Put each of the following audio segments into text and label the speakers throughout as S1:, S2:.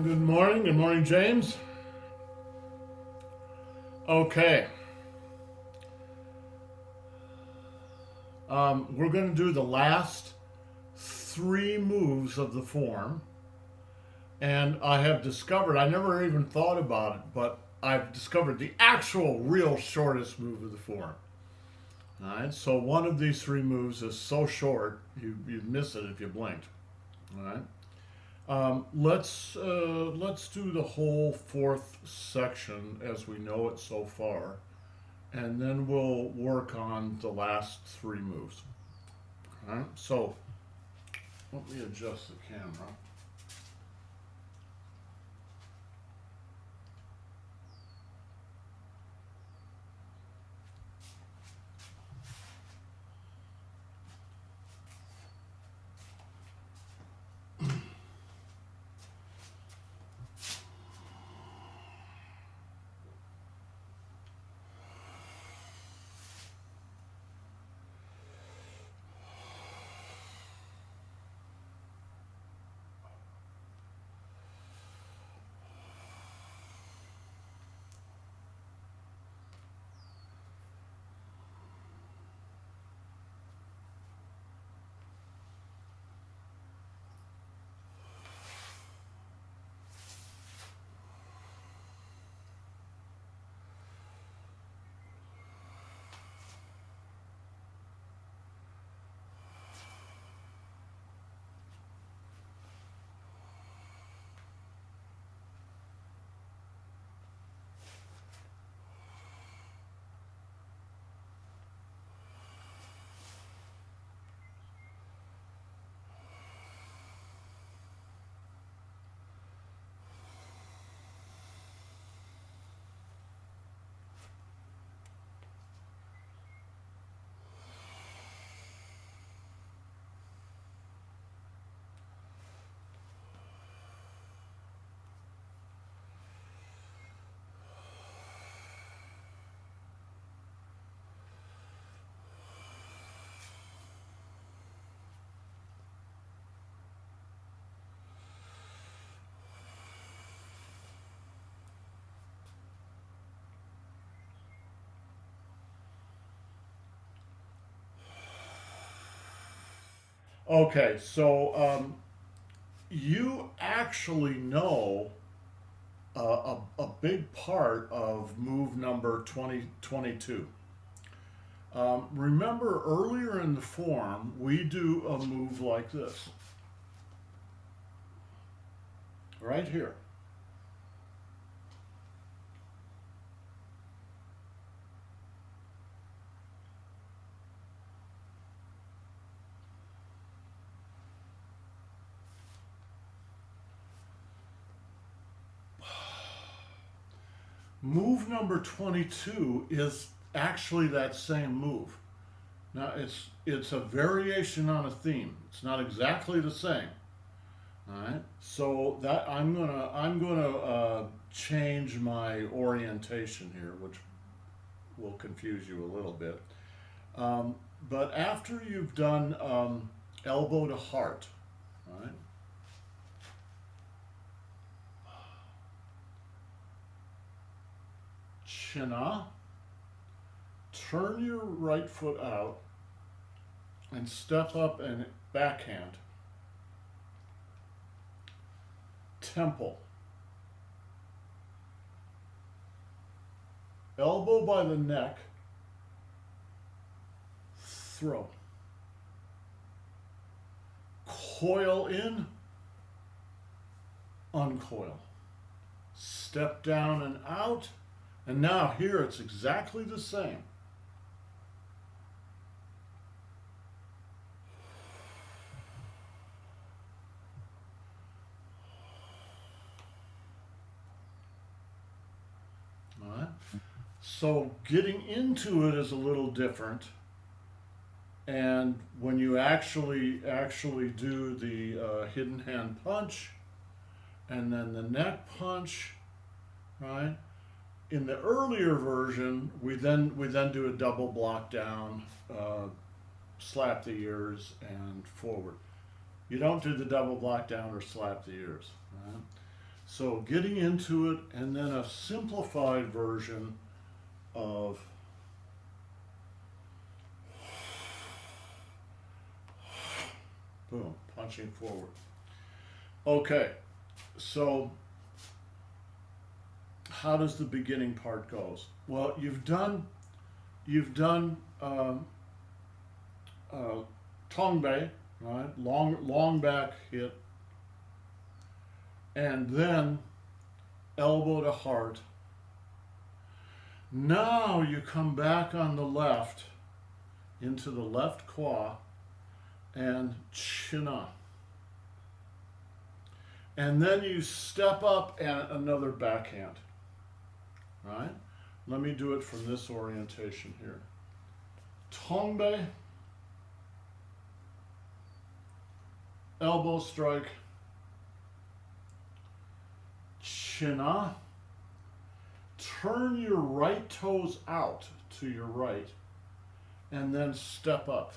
S1: Good morning. Good morning, James. Okay. We're going to do the last three moves of the form. And I have discovered, I never even thought about it, but I've discovered the actual real shortest move of the form. All right. So one of these three moves is so short, you'd miss it if you blinked. All right. Let's do the whole fourth section as we know it so far, and then we'll work on the last three moves. All right. So let me adjust the camera. Okay, so you actually know a big part of move number 2022. Remember earlier in the form, we do a move like this, right here. Move number 22 is actually that same move. Now it's a variation on a theme. It's not exactly the same. All right. So that I'm gonna change my orientation here, which will confuse you a little bit. But after you've done elbow to heart, all right, China, turn your right foot out and step up and backhand. Temple. Elbow by the neck. Throw. Coil in. Uncoil. Step down and out. And now here it's exactly the same. All right. So getting into it is a little different. And when you actually do the hidden hand punch and then the neck punch, right? In the earlier version, we then do a double block down, slap the ears, and forward. You don't do the double block down or slap the ears. Right? So getting into it, and then a simplified version of boom, punching forward. Okay, so how does the beginning part goes? Well, you've done Tongbei, right? Long back hit, and then elbow to heart. Now you come back on the left into the left kwa and china. And then you step up and another backhand. Right? Let me do it from this orientation here. Tongbei, elbow strike, china, turn your right toes out to your right, and then step up.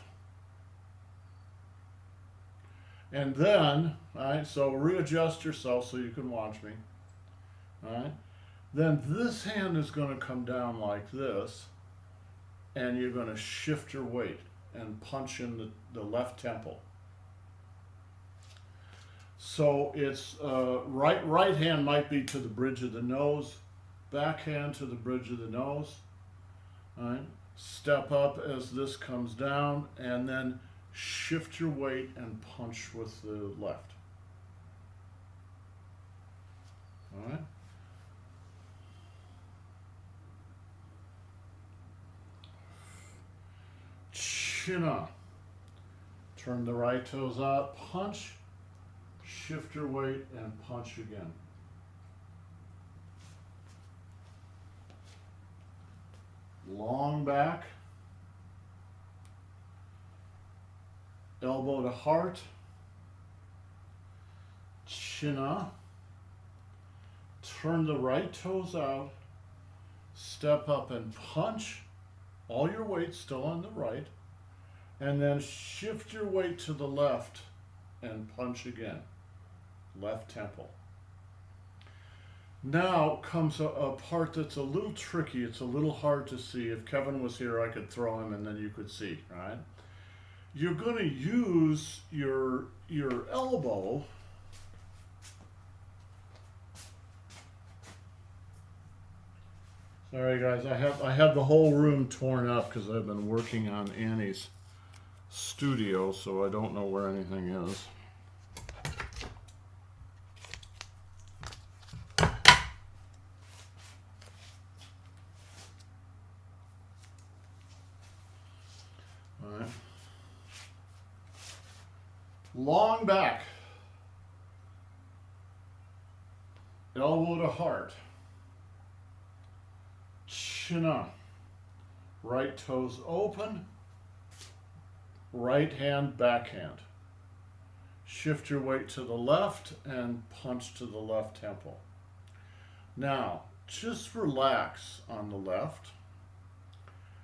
S1: And then, all right, so readjust yourself so you can watch me. All right? Then this hand is going to come down like this, and you're going to shift your weight and punch in the left temple. So it's right hand might be to the bridge of the nose, back hand to the bridge of the nose. All right? Step up as this comes down, and then shift your weight and punch with the left. All right? China. Turn the right toes out, punch, shift your weight, and punch again. Long back, elbow to heart, china, turn the right toes out, step up and punch, all your weight still on the right, and then shift your weight to the left and punch again, left temple. Now comes a part that's a little tricky. It's a little hard to see. If Kevin was here, I could throw him and then you could see, right? You're going to use your elbow Sorry guys, I have the whole room torn up because I've been working on Annie's studio, so I don't know where anything is. All right. Long back, elbow to heart, chin up, right toes open, right hand backhand. Shift your weight to the left and punch to the left temple. Now, just relax on the left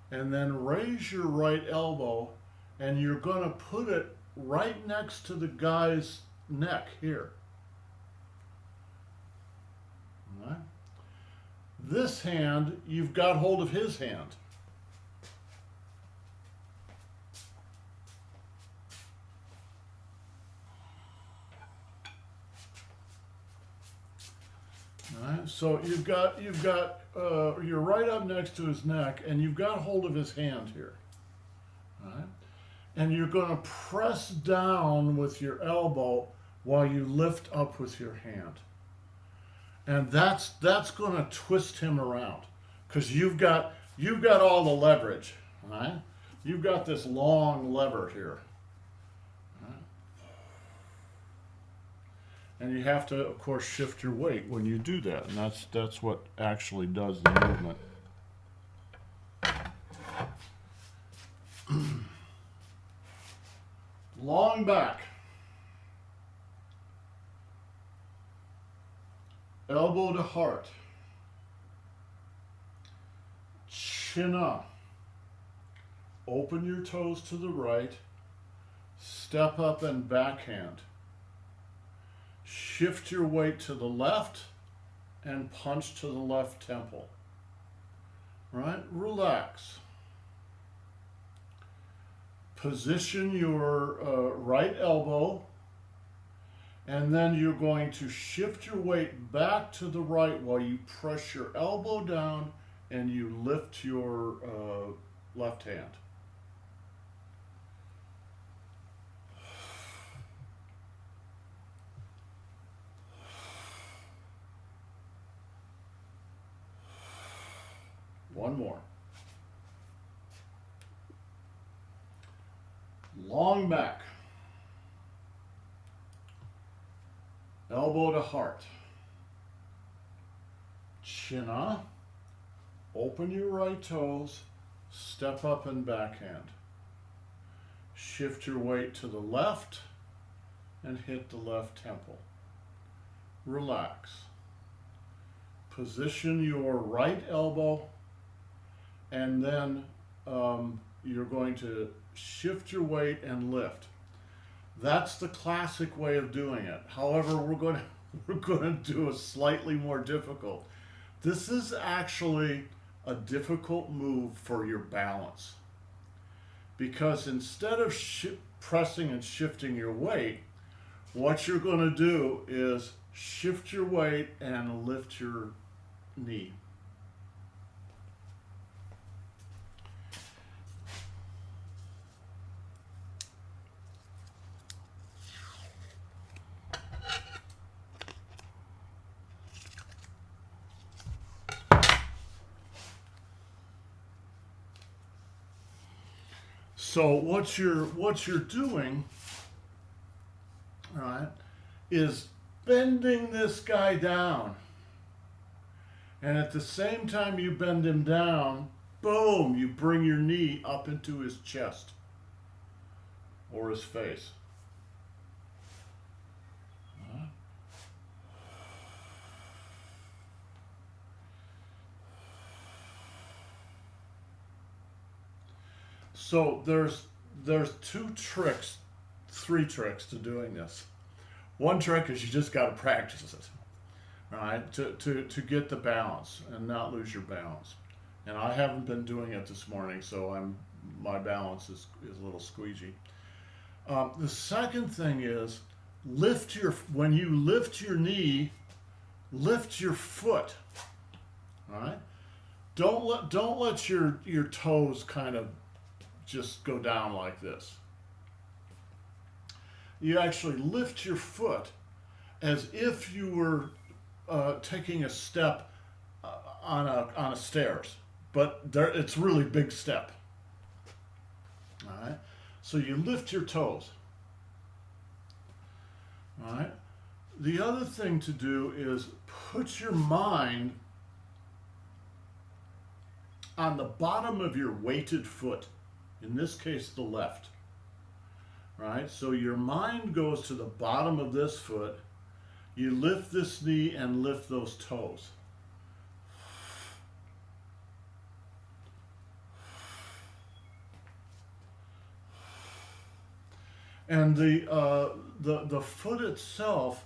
S1: and then raise your right elbow and you're going to put it right next to the guy's neck here. All right. This hand, you've got hold of his hand. All right, so you're right up next to his neck, and you've got hold of his hand here. All right, and you're going to press down with your elbow while you lift up with your hand, and that's going to twist him around because you've got all the leverage. All right, you've got this long lever here. And you have to, of course, shift your weight when you do that. And that's what actually does the movement. Long back. Elbow to heart. Chin up. Open your toes to the right. Step up and backhand. Shift your weight to the left and punch to the left temple. Right? Relax. Position your right elbow, and then you're going to shift your weight back to the right while you press your elbow down and you lift your left hand. One more. Long back. Elbow to heart. Chin up. Open your right toes. Step up and backhand. Shift your weight to the left and hit the left temple. Relax. Position your right elbow, and then you're going to shift your weight and lift. That's the classic way of doing it. However, we're going to do a slightly more difficult. This is actually a difficult move for your balance, because instead of pressing and shifting your weight, what you're going to do is shift your weight and lift your knee. So what you're doing, all right, is bending this guy down. And at the same time you bend him down, boom, you bring your knee up into his chest or his face. So there's three tricks to doing this. One trick is you just got to practice it, right? To get the balance and not lose your balance. And I haven't been doing it this morning, so my balance is a little squeegee. The second thing is when you lift your knee, lift your foot. All right? Don't let your toes kind of just go down like this. You actually lift your foot as if you were taking a step on a stairs, but it's a really big step. All right, so you lift your toes. All right. The other thing to do is put your mind on the bottom of your weighted foot. In this case, the left. Right? So your mind goes to the bottom of this foot. You lift this knee and lift those toes. And the foot itself,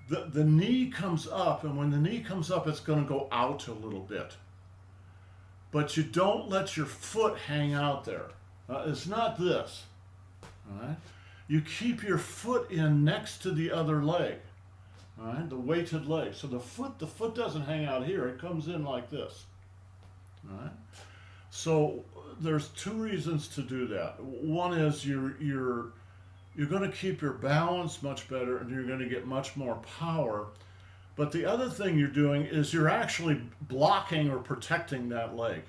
S1: the knee comes up, and when the knee comes up, it's going to go out a little bit. But you don't let your foot hang out there. It's not this. All right? You keep your foot in next to the other leg. All right? The weighted leg. So the foot doesn't hang out here. It comes in like this. All right? So there's two reasons to do that. One is you're going to keep your balance much better, and you're going to get much more power. But the other thing you're doing is you're actually blocking or protecting that leg.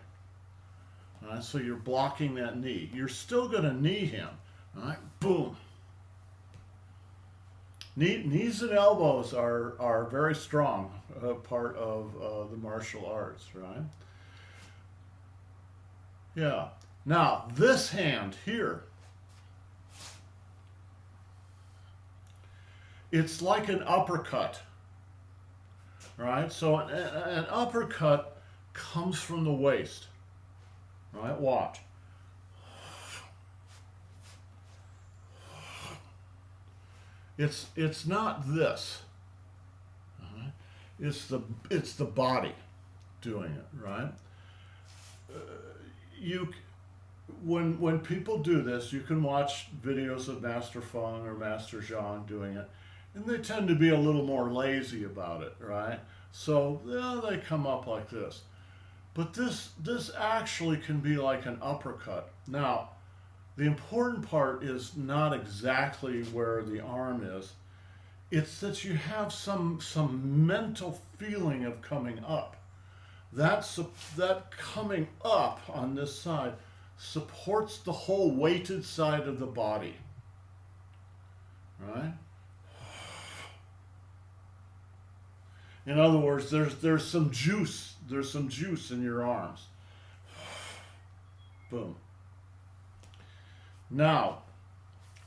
S1: All right, so you're blocking that knee. You're still going to knee him. All right, boom. Knees and elbows are very strong part of the martial arts, right? Yeah. Now, this hand here, it's like an uppercut. Right? So an uppercut comes from the waist. Right? Watch. It's not this. Uh-huh. It's the body doing it, right? You when people do this, you can watch videos of Master Feng or Master Zhang doing it, and they tend to be a little more lazy about it, right? So yeah, they come up like this. But this actually can be like an uppercut. Now, the important part is not exactly where the arm is. It's that you have some mental feeling of coming up. That coming up on this side supports the whole weighted side of the body. Right? In other words, there's some juice. There's some juice in your arms. Boom. Now,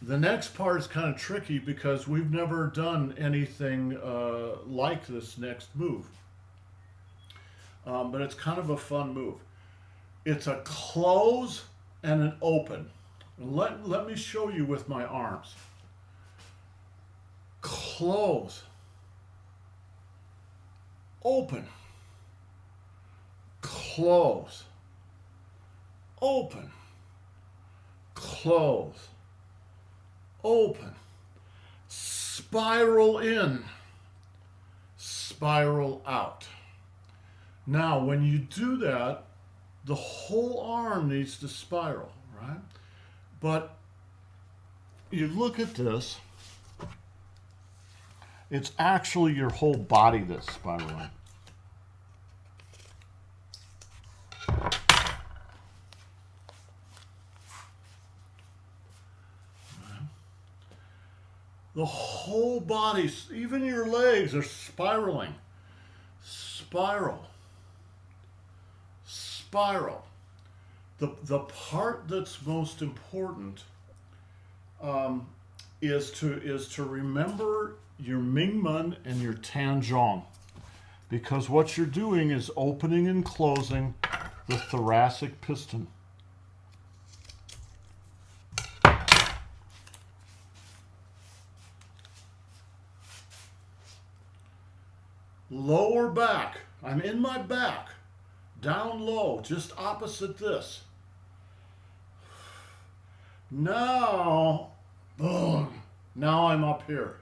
S1: the next part is kind of tricky because we've never done anything like this next move. But it's kind of a fun move. It's a close and an open. Let me show you with my arms. Close. Open. Close. Open. Close. Open. Spiral in. Spiral out. Now, when you do that, the whole arm needs to spiral, right? But you look at this, it's actually your whole body that's spiraling. The whole body, even your legs, are spiraling. Spiral. Spiral. The part that's most important is to remember your Mingmen and your Tanzhong, because what you're doing is opening and closing the thoracic piston. Lower back. I'm in my back. Down low, just opposite this. Now, boom. Now I'm up here.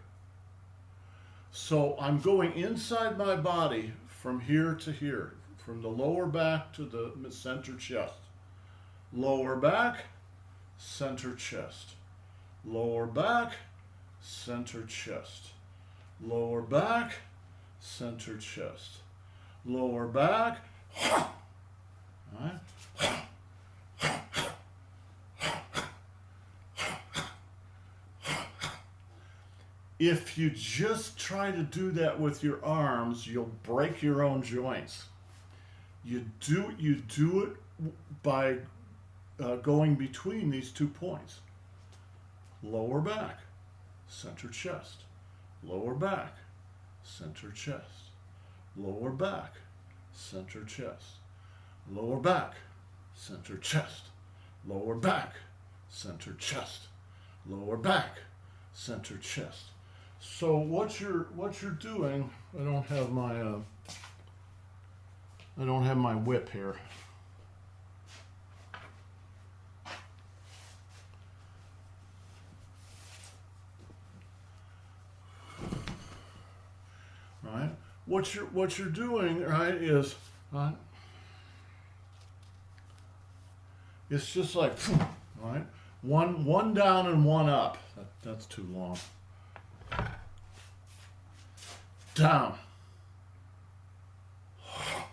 S1: So I'm going inside my body from here to here, from the lower back to the center chest. Lower back, center chest. Lower back, center chest. Lower back, center chest. Lower back. All right. If you just try to do that with your arms, you'll break your own joints. You do it by going between these 2 points. Lower back, center chest. Lower back, center chest. Lower back, center chest. Lower back, center chest. Lower back, center chest. Lower back, center chest. So what you're doing, I don't have my whip here. Right? What you're doing, right, is right? It's just like, right? One down and one up. That's too long. Down,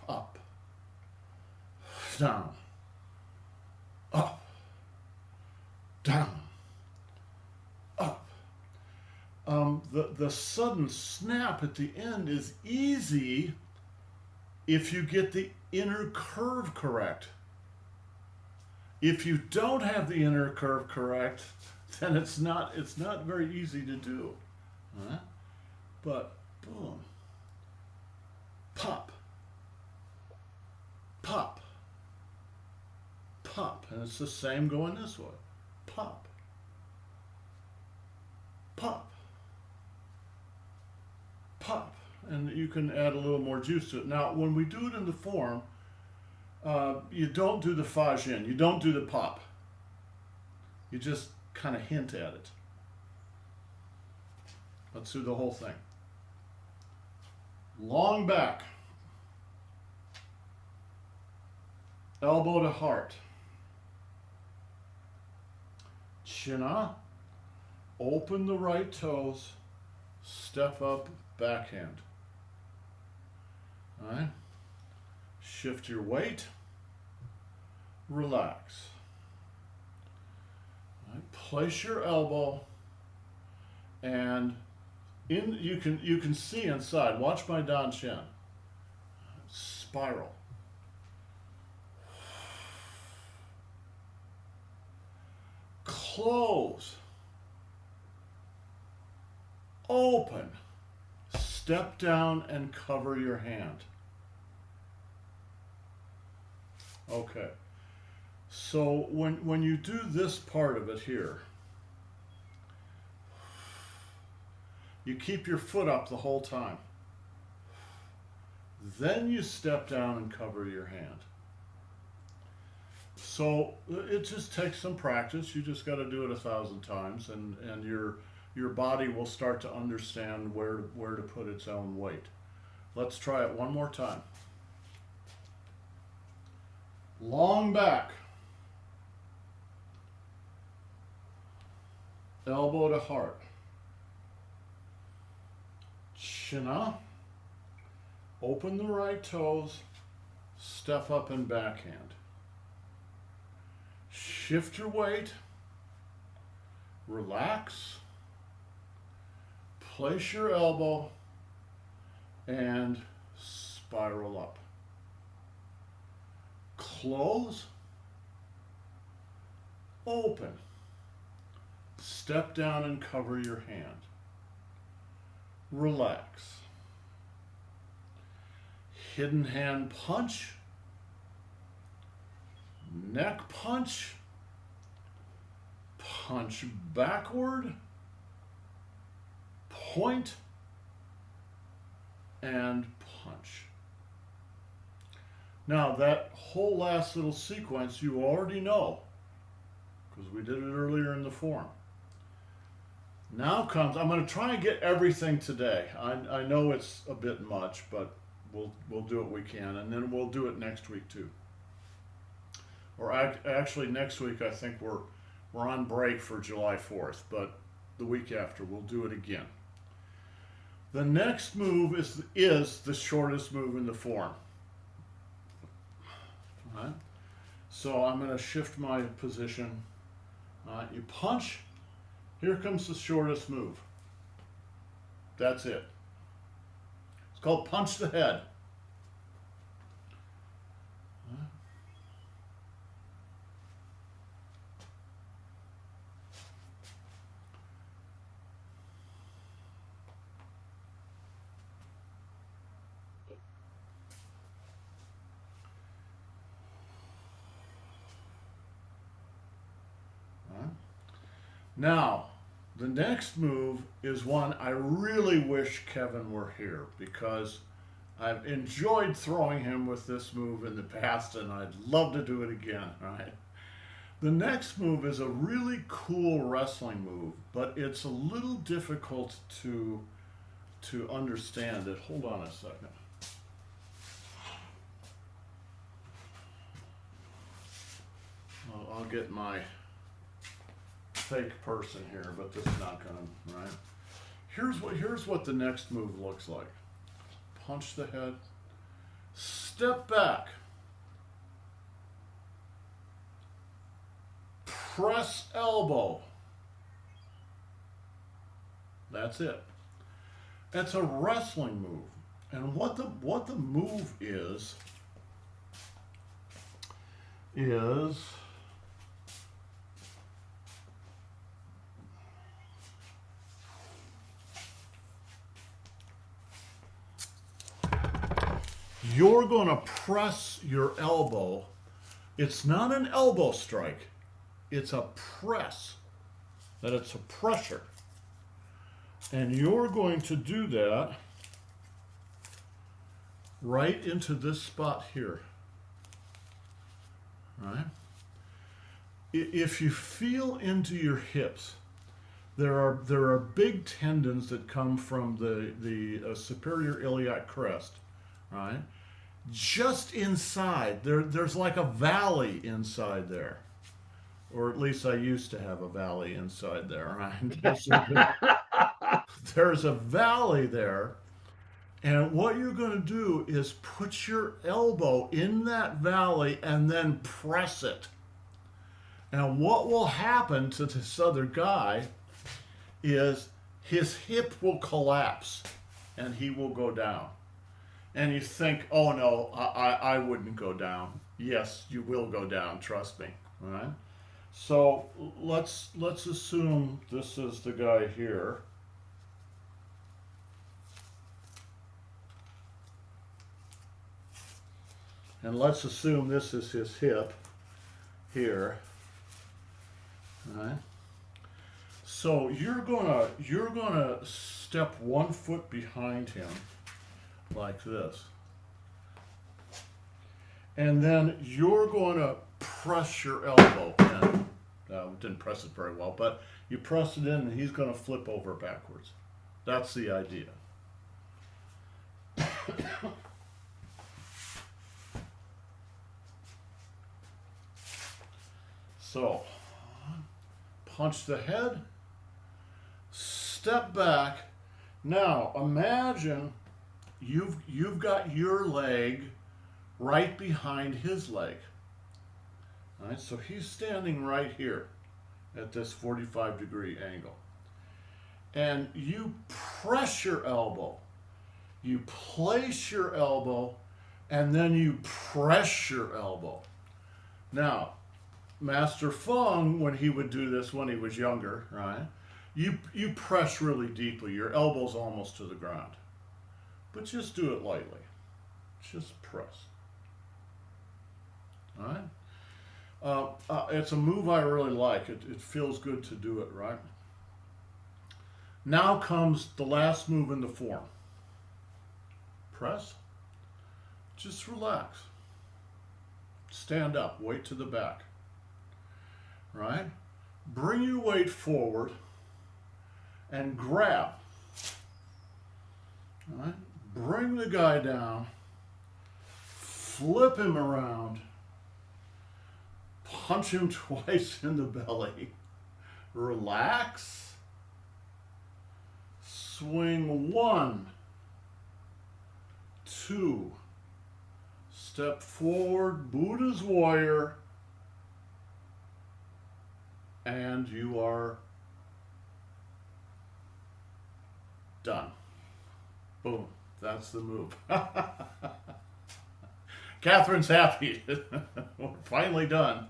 S1: up, down, up, down, up. The sudden snap at the end is easy if you get the inner curve correct. If you don't have the inner curve correct, then it's not very easy to do. Huh? But boom, pop, pop, pop, and it's the same going this way. Pop, pop, pop, and you can add a little more juice to it. Now, when we do it in the form, you don't do the fajin, you don't do the pop. You just kind of hint at it. Let's do the whole thing. Long back. Elbow to heart. Chin up. Open the right toes. Step up, backhand. All right. Shift your weight. Relax. All right. Place your elbow, and you can see inside. Watch my Dan Shen. Spiral. Close. Open. Step down and cover your hand. Okay. So when you do this part of it here, you keep your foot up the whole time. Then you step down and cover your hand. So it just takes some practice. You just got to do it 1,000 times, and your body will start to understand where to put its own weight. Let's try it one more time. Long back. Elbow to heart. Chin up. Open the right toes. Step up and backhand. Shift your weight. Relax. Place your elbow and spiral up. Close. Open. Step down and cover your hand. Relax. Hidden hand punch. Neck punch. Punch backward. Point. And punch. Now that whole last little sequence you already know, because we did it earlier in the form. Now comes, I'm going to try and get everything today. I know it's a bit much, but we'll do what we can, and then we'll do it next week too. Or actually next week I think we're on break for July 4th, but the week after we'll do it again. The next move is the shortest move in the form. All right. So I'm going to shift my position. You punch. Here comes the shortest move. That's it. It's called punch the head. Now, the next move is one I really wish Kevin were here, because I've enjoyed throwing him with this move in the past, and I'd love to do it again, right? The next move is a really cool wrestling move, but it's a little difficult to understand it. Hold on a second. I'll get my fake person here, but this is not gonna, right? Here's what the next move looks like. Punch the head, step back, press elbow. That's it. It's a wrestling move. And what the move is you're going to press your elbow. It's not an elbow strike. It's a press. That it's a pressure. And you're going to do that right into this spot here. Right? If you feel into your hips, there are big tendons that come from the superior iliac crest, right? Just inside, there's like a valley inside there. Or at least I used to have a valley inside there, right? There's a valley there, and what you're going to do is put your elbow in that valley and then press it. And what will happen to this other guy is his hip will collapse and he will go down. And you think, oh no, I wouldn't go down. Yes, you will go down, trust me. All right? So let's assume this is the guy here. And let's assume this is his hip here. All right? So you're gonna step 1 foot behind him like this. And then you're going to press your elbow in. Didn't press it very well, but you press it in and he's going to flip over backwards. That's the idea. So, punch the head, step back. Now, imagine you've got your leg right behind his leg. All right, so he's standing right here at this 45-degree angle. And you press your elbow. You place your elbow, and then you press your elbow. Now, Master Feng, when he would do this when he was younger, right, you press really deeply. Your elbow's almost to the ground. But just do it lightly. Just press. All right? It's a move I really like. It feels good to do it, right? Now comes the last move in the form. Press. Just relax. Stand up. Weight to the back. Right? Bring your weight forward and grab. All right? Bring the guy down. Flip him around. Punch him twice in the belly. Relax. Swing 1, 2. Step forward, Buddha's warrior. And you are done. Boom. That's the move. Catherine's happy. We're finally done.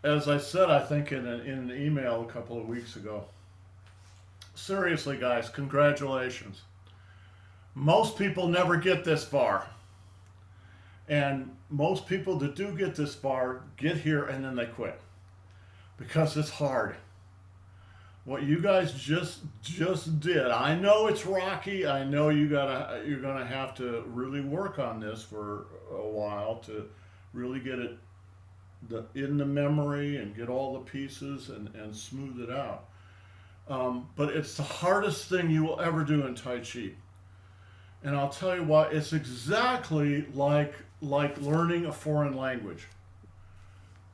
S1: As I said, I think in an email a couple of weeks ago, seriously, guys, congratulations. Most people never get this far. And most people that do get this far get here and then they quit. Because it's hard. What you guys just did, I know it's rocky. I know you're gonna have to really work on this for a while to really get it in the memory and get all the pieces and smooth it out. But it's the hardest thing you will ever do in Tai Chi. And I'll tell you why. It's exactly like learning a foreign language.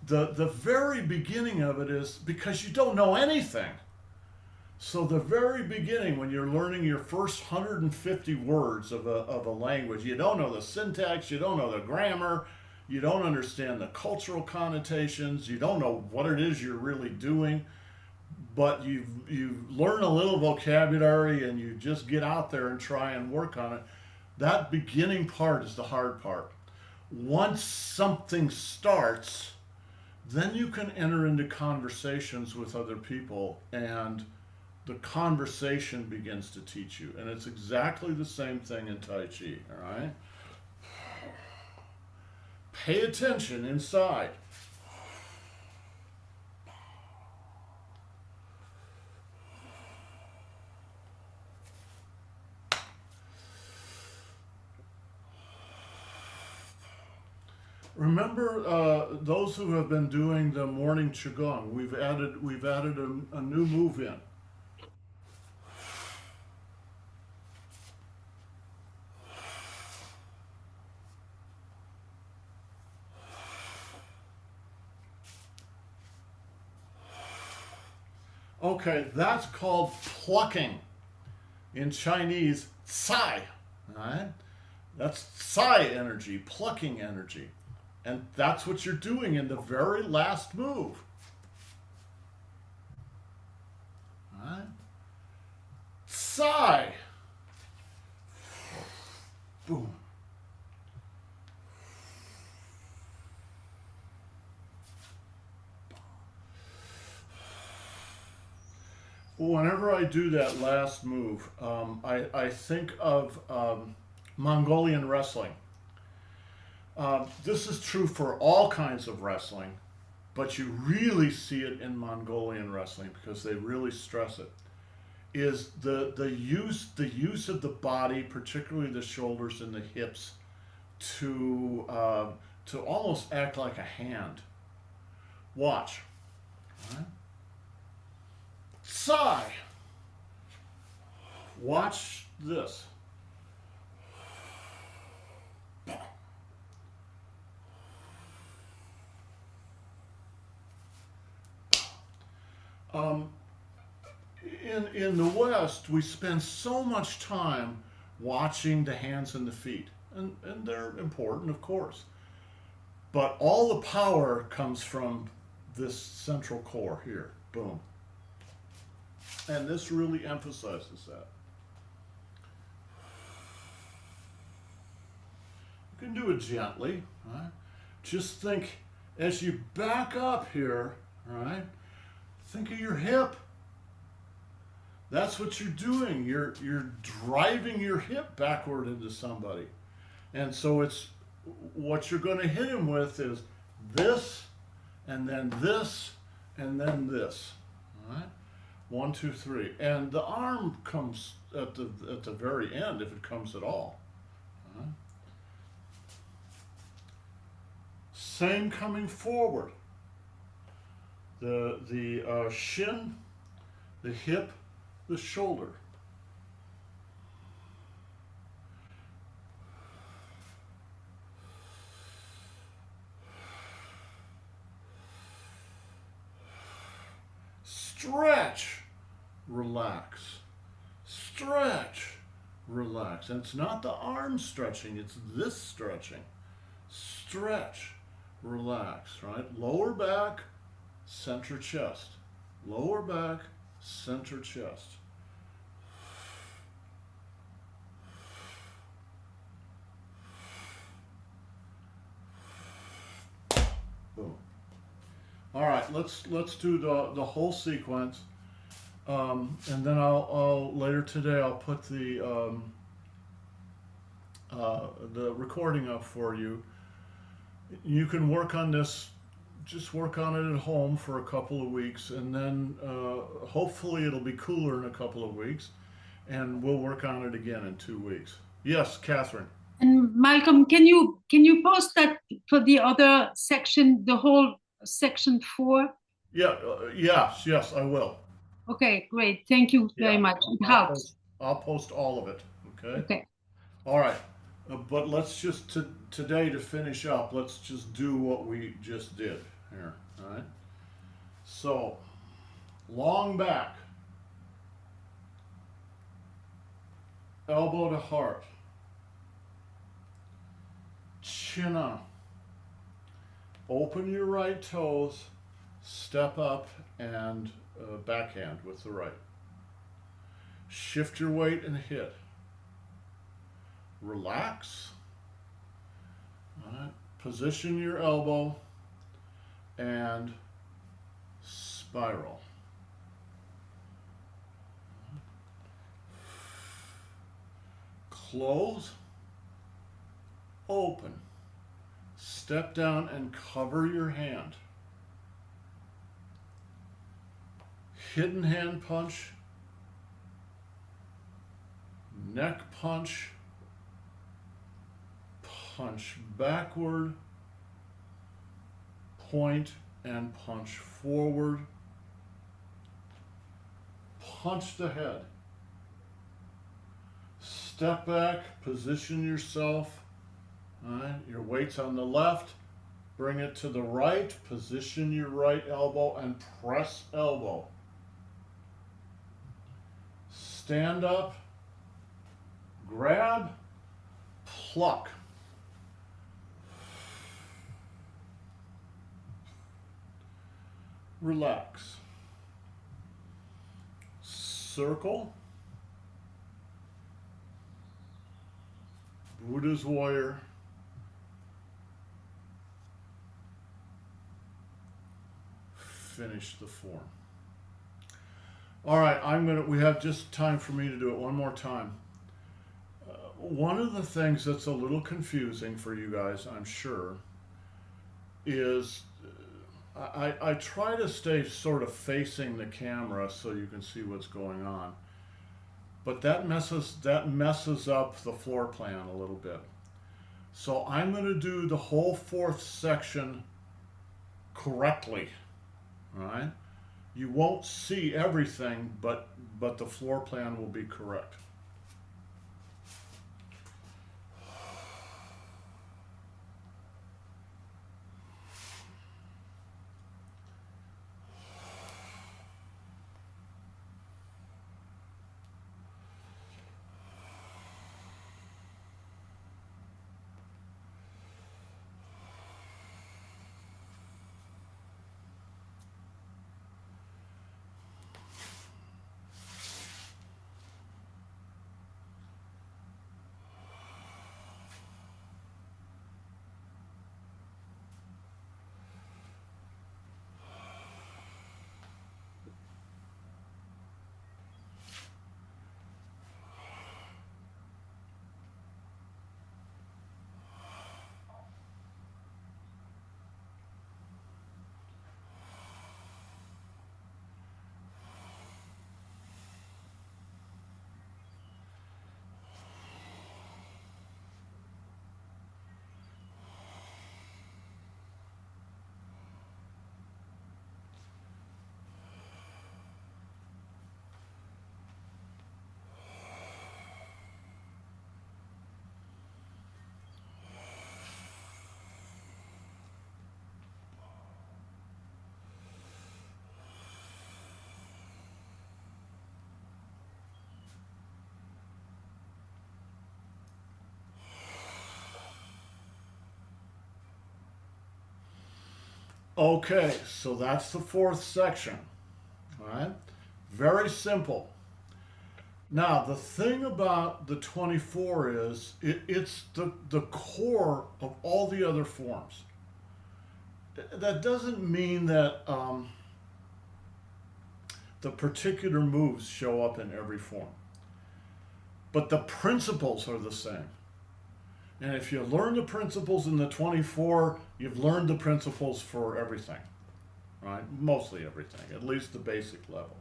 S1: The very beginning of it is because you don't know anything. So the very beginning, when you're learning your first 150 words of a language, you don't know the syntax, you don't know the grammar, you don't understand the cultural connotations, you don't know what it is you're really doing, but you learn a little vocabulary and you just get out there and try and work on it. That beginning part is the hard part. Once something starts, then you can enter into conversations with other people and the conversation begins to teach you. And it's exactly the same thing in Tai Chi, all right? Pay attention inside. Remember those who have been doing the morning Qigong, we've added a new move in. Okay, that's called plucking. In Chinese, Tsai. Alright? That's Tsai energy, plucking energy. And that's what you're doing in the very last move. Alright? Tsai. Boom. Whenever I do that last move, I think of Mongolian wrestling. This is true for all kinds of wrestling, but you really see it in Mongolian wrestling because they really stress it. Is the use of the body, particularly the shoulders and the hips, to almost act like a hand. Watch. All right? Sigh. Watch this. Um, in the West, we spend so much time watching the hands and the feet, and they're important, of course. But all the power comes from this central core here. Boom. And this really emphasizes that. You can do it gently, right? Just think as you back up here, right? Think of your hip. That's what you're doing. You're driving your hip backward into somebody. And so it's what you're going to hit him with is this, and then this, and then this. All right? 1, 2, 3. And the arm comes at the very end, if it comes at all. All right? Same coming forward. The shin, the hip, the shoulder. Stretch, relax. Stretch, relax. And it's not the arm stretching, it's this stretching. Stretch, relax, right? Lower back, center chest. Lower back, center chest. Boom. All right, let's do the whole sequence, and then I'll later today I'll put the recording up for you. You can work on this. Just work on it at home for a couple of weeks, and then hopefully it'll be cooler in a couple of weeks, and we'll work on it again in 2 weeks. Yes, Catherine.
S2: And Malcolm, can you post that for the other section, the whole section 4?
S1: Yeah, yes, I will.
S2: Okay, great. Thank you very
S1: Yeah,
S2: much. It
S1: I'll
S2: helps.
S1: post. I'll post all of it. Okay.
S2: Okay.
S1: All right. But let's just today to finish up. Let's just do what we just did here. All right. So long back, elbow to heart, chin up. Open your right toes, step up, and backhand with the right. Shift your weight and hit. Relax. All right. Position your elbow and spiral. Close, open. Step down and cover your hand. Hidden hand punch, neck punch, punch backward, point and punch forward, punch the head, step back, position yourself, all right, your weight's on the left, bring it to the right, position your right elbow and press elbow. Stand up, grab, pluck. Relax. Circle. Buddha's warrior. Finish the form. All right, we have just time for me to do it one more time. One of the things that's a little confusing for you guys, I'm sure, is I try to stay sort of facing the camera so you can see what's going on. But that messes up the floor plan a little bit. So I'm going to do the whole fourth section correctly. All right? You won't see everything, but the floor plan will be correct. Okay, so that's the fourth section. All right? Very simple. Now, the thing about the 24 is it's the core of all the other forms. That doesn't mean that the particular moves show up in every form. But the principles are the same. And if you learn the principles in the 24, you've learned the principles for everything, right? Mostly everything, at least the basic level.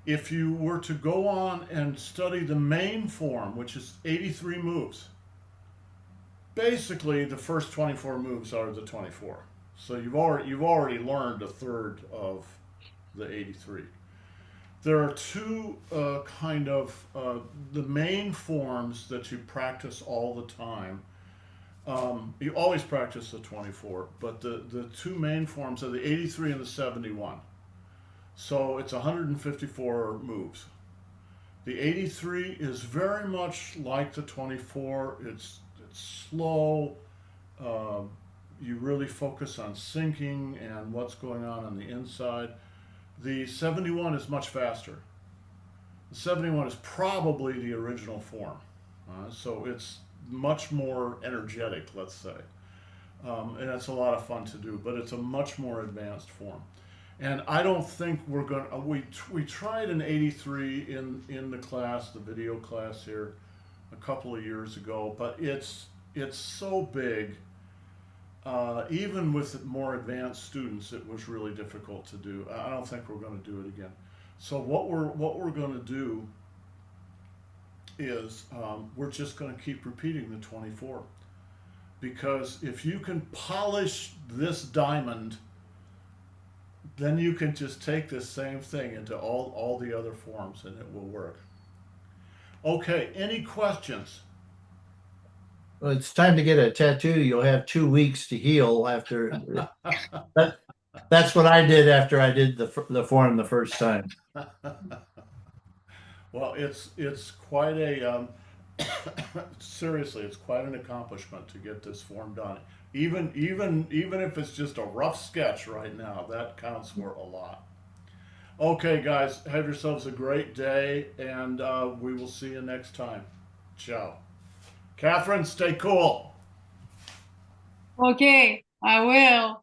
S1: If you were to go on and study the main form, which is 83 moves, basically the first 24 moves are the 24. So you've already learned a third of the 83. There are two the main forms that you practice all the time. You always practice the 24, but the two main forms are the 83 and the 71. So it's 154 moves. The 83 is very much like the 24. It's slow. You really focus on syncing and what's going on the inside. The 71 is much faster. The 71 is probably the original form. So it's much more energetic, let's say. And it's a lot of fun to do, but it's a much more advanced form. And I don't think we're going to, we tried an 83 in the class, the video class here, a couple of years ago, but it's so big. Even with more advanced students, it was really difficult to do. I don't think we're going to do it again. So what we're going to do is we're just going to keep repeating the 24. because if you can polish this diamond, then you can just take this same thing into all the other forms and it will work. Okay, any questions?
S3: Well, it's time to get a tattoo. You'll have 2 weeks to heal after. That, that's what I did after I did the form the first time.
S1: Well, it's quite a seriously, it's quite an accomplishment to get this form done. Even if it's just a rough sketch right now, that counts for a lot. Okay, guys, have yourselves a great day, and we will see you next time. Ciao. Catherine, stay cool.
S2: Okay, I will.